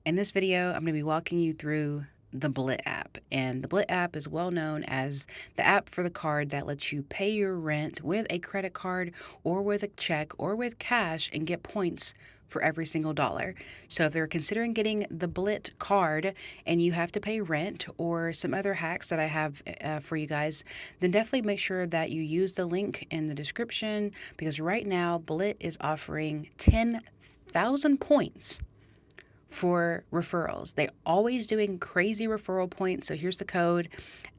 In this video, I'm going to be walking you through the BILT app. And the BILT app is well known as the app for the card that lets you pay your rent with a credit card or with a check or with cash and get points for every single dollar. So if they're considering getting the BILT card and you have to pay rent or some other hacks that I have for you guys, then definitely make sure that you use the link in the description, because right now BILT is offering 10,000 points for referrals. They're always doing crazy referral points. So here's the code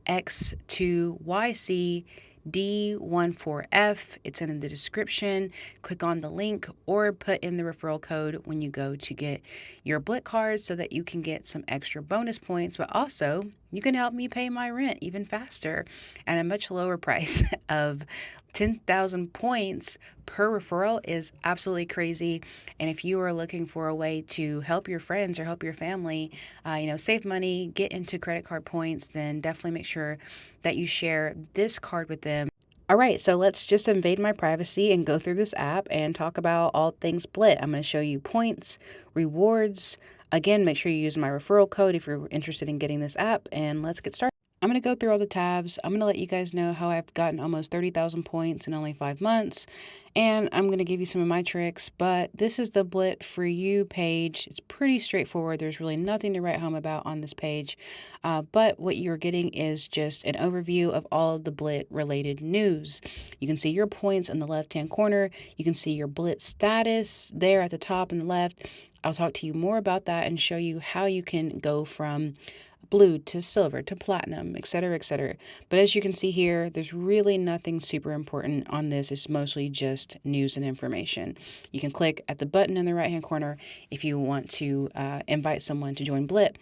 X2YC-D14F. It's in the description. Click on the link or put in the referral code when you go to get your BILT card so that you can get some extra bonus points, but also you can help me pay my rent even faster at a much lower price of 10,000 points per referral is absolutely crazy. And if you are looking for a way to help your friends or help your family, save money, get into credit card points, then definitely make sure that you share this card with them. All right, so let's just invade my privacy and go through this app and talk about all things BILT. I'm going to show you points, rewards. Again, make sure you use my referral code if you're interested in getting this app, and let's get started. I'm going to go through all the tabs. I'm going to let you guys know how I've gotten almost 30,000 points in only 5 months. And I'm going to give you some of my tricks, but this is the BILT for you page. It's pretty straightforward. There's really nothing to write home about on this page. But what you're getting is just an overview of all of the BILT related news. You can see your points in the left-hand corner. You can see your BILT status there at the top in the left. I'll talk to you more about that and show you how you can go from blue to silver to platinum, etc., etc. But as you can see here, there's really nothing super important on this. It's mostly just news and information. You can click at the button in the right hand corner if you want to invite someone to join BILT.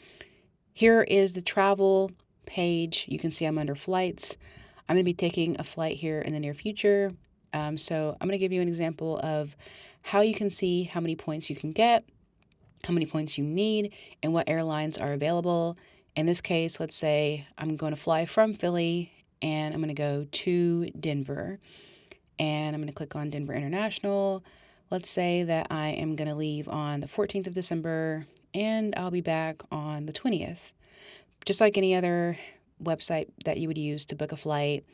Here is the travel page. You can see I'm under flights. I'm going to be taking a flight here in the near future. So I'm going to give you an example of how you can see how many points you can get, how many points you need, and what airlines are available. In this case, let's say I'm going to fly from Philly and I'm going to go to Denver, and I'm going to click on Denver International. Let's say that I am going to leave on the 14th of December and I'll be back on the 20th. Just like any other website that you would use to book a flight,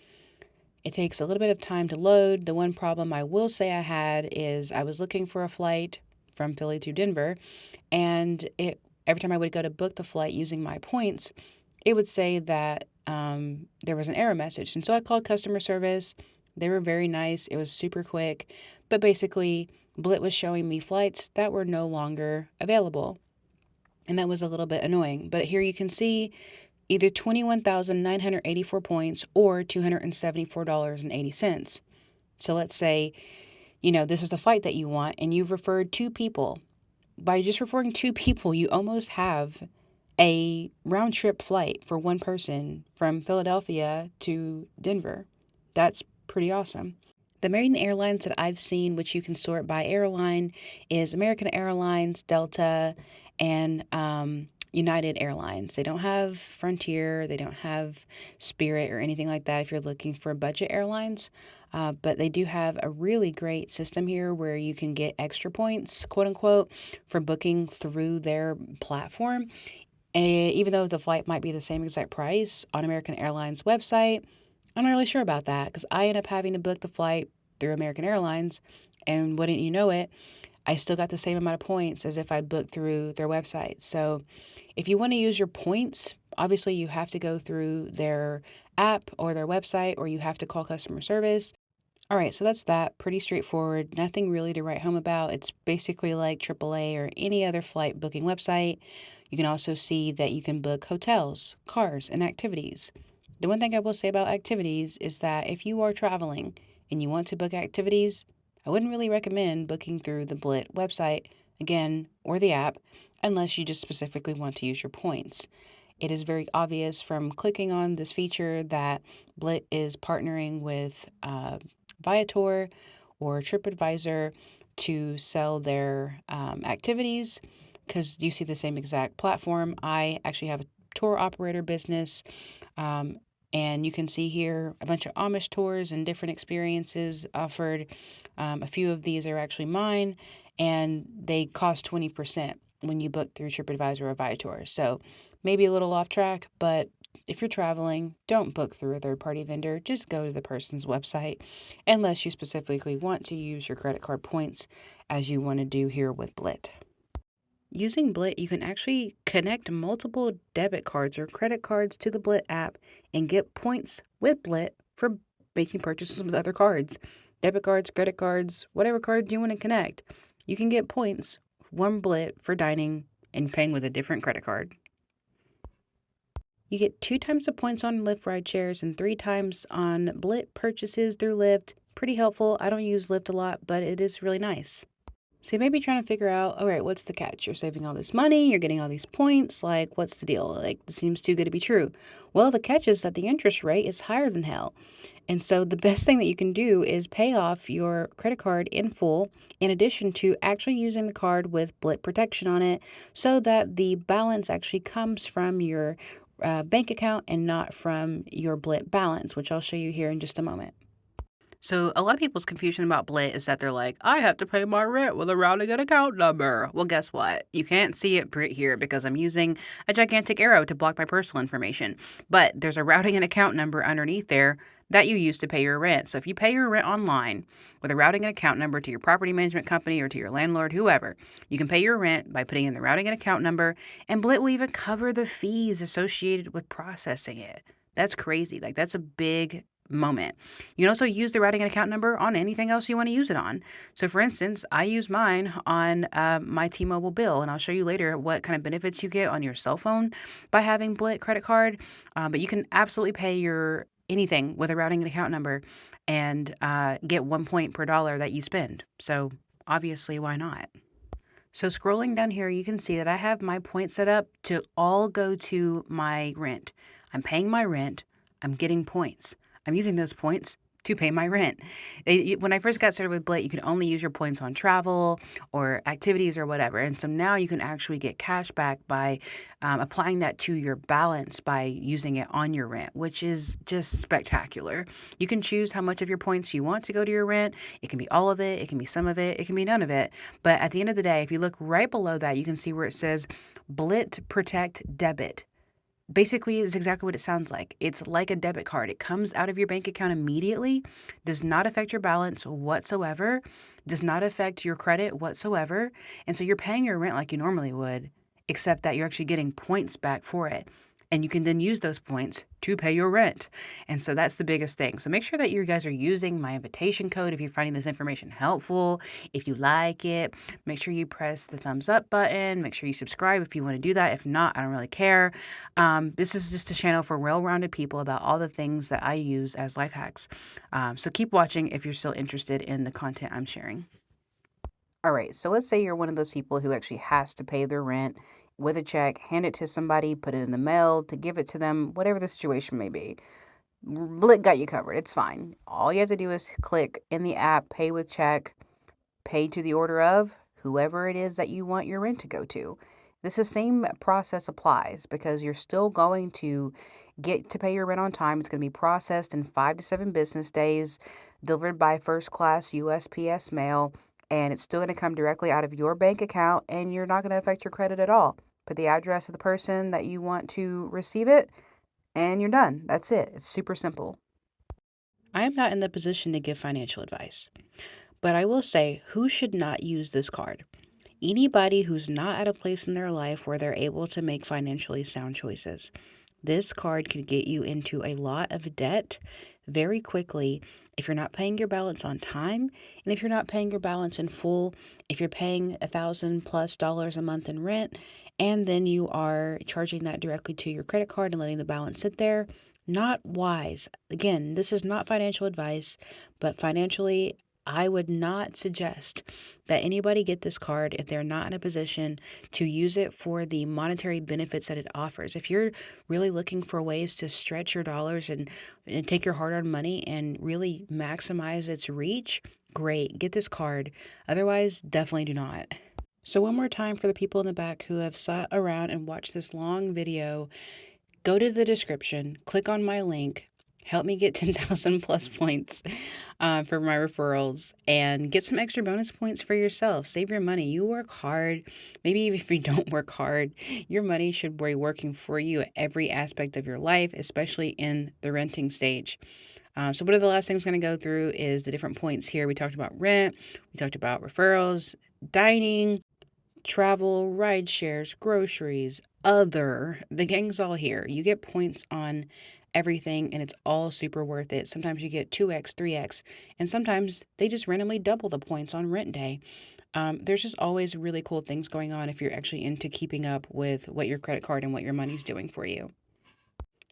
it takes a little bit of time to load. The one problem I will say I had is I was looking for a flight from Philly to Denver, and every time I would go to book the flight using my points, it would say that there was an error message. And so I called customer service. They were very nice. It was super quick. But basically, BILT was showing me flights that were no longer available. And that was a little bit annoying. But here you can see either 21,984 points or $274.80. So let's say, this is the flight that you want and you've referred 2 people. By just referring 2 people, you almost have a round trip flight for one person from Philadelphia to Denver. That's pretty awesome. The main airlines that I've seen, which you can sort by airline, is American Airlines, Delta, and United Airlines. They don't have Frontier, they don't have Spirit or anything like that if you're looking for budget airlines. But they do have a really great system here where you can get extra points, quote unquote, for booking through their platform. And even though the flight might be the same exact price on American Airlines website, I'm not really sure about that because I end up having to book the flight through American Airlines, and wouldn't you know it, I still got the same amount of points as if I'd booked through their website. So if you want to use your points, obviously you have to go through their app or their website, or you have to call customer service. All right, so that's that. Pretty straightforward. Nothing really to write home about. It's basically like AAA or any other flight booking website. You can also see that you can book hotels, cars, and activities. The one thing I will say about activities is that if you are traveling and you want to book activities, I wouldn't really recommend booking through the BILT website, again, or the app, unless you just specifically want to use your points. It is very obvious from clicking on this feature that BILT is partnering with Viator or TripAdvisor to sell their activities, because you see the same exact platform. I actually have a tour operator business, and you can see here a bunch of Amish tours and different experiences offered. A few of these are actually mine, and they cost 20%. when you book through TripAdvisor or Viator. So maybe a little off track, but if you're traveling, don't book through a third-party vendor. Just go to the person's website unless you specifically want to use your credit card points as you want to do here with BILT. Using BILT, you can actually connect multiple debit cards or credit cards to the BILT app and get points with BILT for making purchases with other cards. Debit cards, credit cards, whatever cards you want to connect. You can get points, one BILT for dining and paying with a different credit card. You get 2 times the points on Lyft ride shares and 3 times on BILT purchases through Lyft. Pretty helpful. I don't use Lyft a lot, but it is really nice. So you may be trying to figure out, all right, what's the catch? You're saving all this money, you're getting all these points, like what's the deal? Like this seems too good to be true. Well, the catch is that the interest rate is higher than hell. And so the best thing that you can do is pay off your credit card in full, in addition to actually using the card with BILT protection on it, so that the balance actually comes from your bank account and not from your BILT balance, which I'll show you here in just a moment. So a lot of people's confusion about BILT is that they're like, I have to pay my rent with a routing and account number. Well, guess what? You can't see it right here because I'm using a gigantic arrow to block my personal information. But there's a routing and account number underneath there that you use to pay your rent. So if you pay your rent online with a routing and account number to your property management company or to your landlord, whoever, you can pay your rent by putting in the routing and account number, and BILT will even cover the fees associated with processing it. That's crazy. Like, that's a big moment. You can also use the routing and account number on anything else you want to use it on. So for instance, I use mine on my T-Mobile bill, and I'll show you later what kind of benefits you get on your cell phone by having BILT credit card. But you can absolutely pay your anything with a routing and account number and get 1 point per dollar that you spend. So obviously, why not? So scrolling down here, you can see that I have my points set up to all go to my rent. I'm paying my rent. I'm getting points. I'm using those points to pay my rent. When I first got started with BILT, you could only use your points on travel or activities or whatever. And so now you can actually get cash back by applying that to your balance by using it on your rent, which is just spectacular. You can choose how much of your points you want to go to your rent. It can be all of it. It can be some of it. It can be none of it. But at the end of the day, if you look right below that, you can see where it says BILT Protect Debit. Basically, it's exactly what it sounds like. It's like a debit card. It comes out of your bank account immediately, does not affect your balance whatsoever, does not affect your credit whatsoever. And so you're paying your rent like you normally would, except that you're actually getting points back for it. And you can then use those points to pay your rent. And so that's the biggest thing. So make sure that you guys are using my invitation code if you're finding this information helpful. If you like it, make sure you press the thumbs up button. Make sure you subscribe if you want to do that. If not, I don't really care. This is just a channel for well-rounded people about all the things that I use as life hacks. So keep watching if you're still interested in the content I'm sharing. All right, so let's say you're one of those people who actually has to pay their rent with a check, hand it to somebody, put it in the mail, to give it to them, whatever the situation may be. BILT got you covered. It's fine. All you have to do is click in the app, pay with check, pay to the order of whoever it is that you want your rent to go to. This is same process applies because you're still going to get to pay your rent on time. It's going to be processed in 5 to 7 business days, delivered by first class USPS mail, and it's still going to come directly out of your bank account, and you're not going to affect your credit at all. Put the address of the person that you want to receive it, and you're done. That's it. It's super simple. I am not in the position to give financial advice, but I will say who should not use this card? Anybody who's not at a place in their life where they're able to make financially sound choices. This card could get you into a lot of debt very quickly if you're not paying your balance on time, and if you're not paying your balance in full, if you're paying $1,000+ a month in rent, and then you are charging that directly to your credit card and letting the balance sit there. Not wise. Again, this is not financial advice, but financially, I would not suggest that anybody get this card if they're not in a position to use it for the monetary benefits that it offers. If you're really looking for ways to stretch your dollars and take your hard-earned money and really maximize its reach, great, get this card. Otherwise, definitely do not. So one more time for the people in the back who have sat around and watched this long video, go to the description, click on my link, Help me get 10,000 plus points for my referrals and get some extra bonus points for yourself. Save your money. You work hard. Maybe even if you don't work hard, your money should be working for you at every aspect of your life, especially in the renting stage. So one of the last things I'm going to go through is the different points here. We talked about rent. We talked about referrals, dining, travel, ride shares, groceries, other. The gang's all here. You get points on everything and it's all super worth it. Sometimes you get 2x, 3x, and sometimes they just randomly double the points on rent day. There's just always really cool things going on if you're actually into keeping up with what your credit card and what your money's doing for you.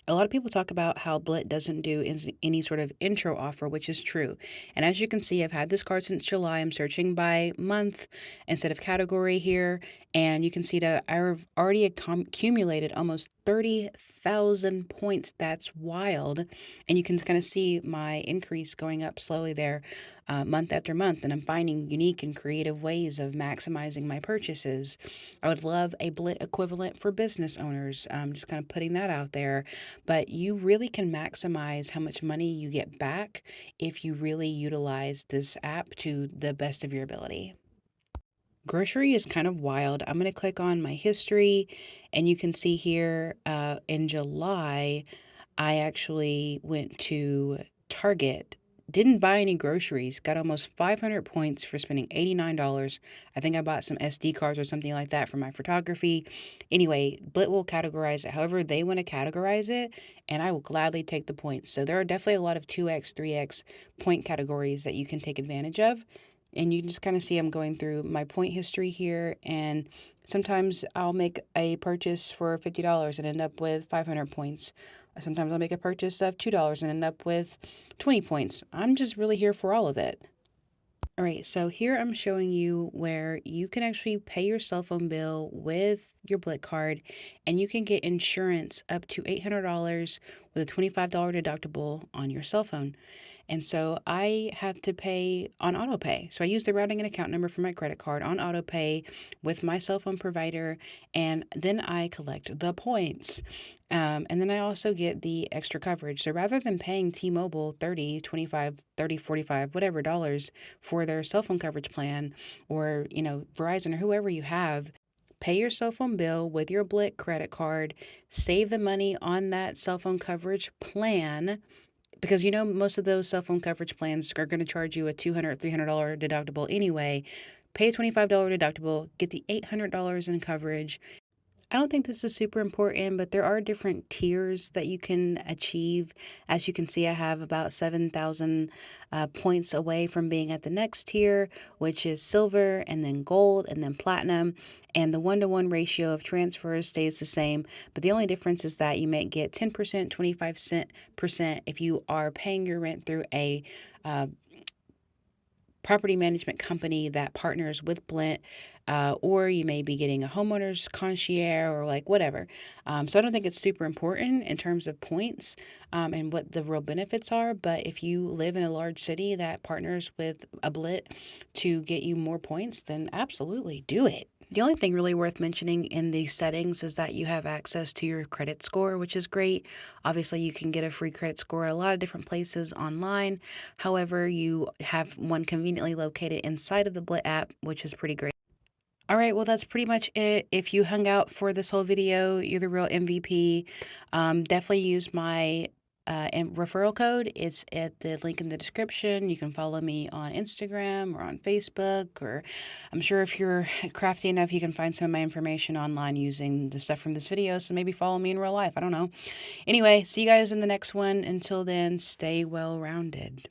A lot of people talk about how BILT doesn't do any sort of intro offer, which is true. And as you can see, I've had this card since July. I'm searching by month instead of category here. And you can see that I've already accumulated almost 30,000 points. That's wild. And you can kind of see my increase going up slowly there month after month. And I'm finding unique and creative ways of maximizing my purchases. I would love a BILT equivalent for business owners. Just kind of putting that out there. But you really can maximize how much money you get back if you really utilize this app to the best of your ability. Grocery is kind of wild. I'm going to click on my history, and you can see here in July, I actually went to Target, didn't buy any groceries, got almost 500 points for spending $89. I think I bought some SD cards or something like that for my photography. Anyway, BILT will categorize it however they want to categorize it, and I will gladly take the points. So there are definitely a lot of 2x, 3x point categories that you can take advantage of. And you can just kind of see I'm going through my point history here, and sometimes I'll make a purchase for $50 and end up with 500 points. Sometimes I'll make a purchase of $2 and end up with 20 points. I'm just really here for all of it. All right, so here I'm showing you where you can actually pay your cell phone bill with your BILT card, and you can get insurance up to $800 with a $25 deductible on your cell phone. And so I have to pay on auto pay. So I use the routing and account number for my credit card on auto pay with my cell phone provider, and then I collect the points. And then I also get the extra coverage. So rather than paying T-Mobile 30, 25, 30, 45, whatever dollars for their cell phone coverage plan, or, Verizon or whoever you have, pay your cell phone bill with your BILT credit card, save the money on that cell phone coverage plan, because most of those cell phone coverage plans are going to charge you a $200, $300 deductible anyway. Pay a $25 deductible, get the $800 in coverage. I don't think this is super important, but there are different tiers that you can achieve. As you can see, I have about 7,000 points away from being at the next tier, which is silver, and then gold, and then platinum. And the 1-to-1 ratio of transfers stays the same, but the only difference is that you may get 10%, 25% if you are paying your rent through a property management company that partners with BILT, or you may be getting a homeowner's concierge or like whatever. So I don't think it's super important in terms of points and what the real benefits are. But if you live in a large city that partners with a BILT to get you more points, then absolutely do it. The only thing really worth mentioning in these settings is that you have access to your credit score, which is great. Obviously, you can get a free credit score at a lot of different places online. However, you have one conveniently located inside of the BILT app, which is pretty great. All right, well, that's pretty much it. If you hung out for this whole video, you're the real MVP. Definitely use my referral code. It's at the link in the description. You can follow me on Instagram or on Facebook, or I'm sure if you're crafty enough, you can find some of my information online using the stuff from this video. So maybe follow me in real life. I don't know. Anyway, see you guys in the next one. Until then, stay well-rounded.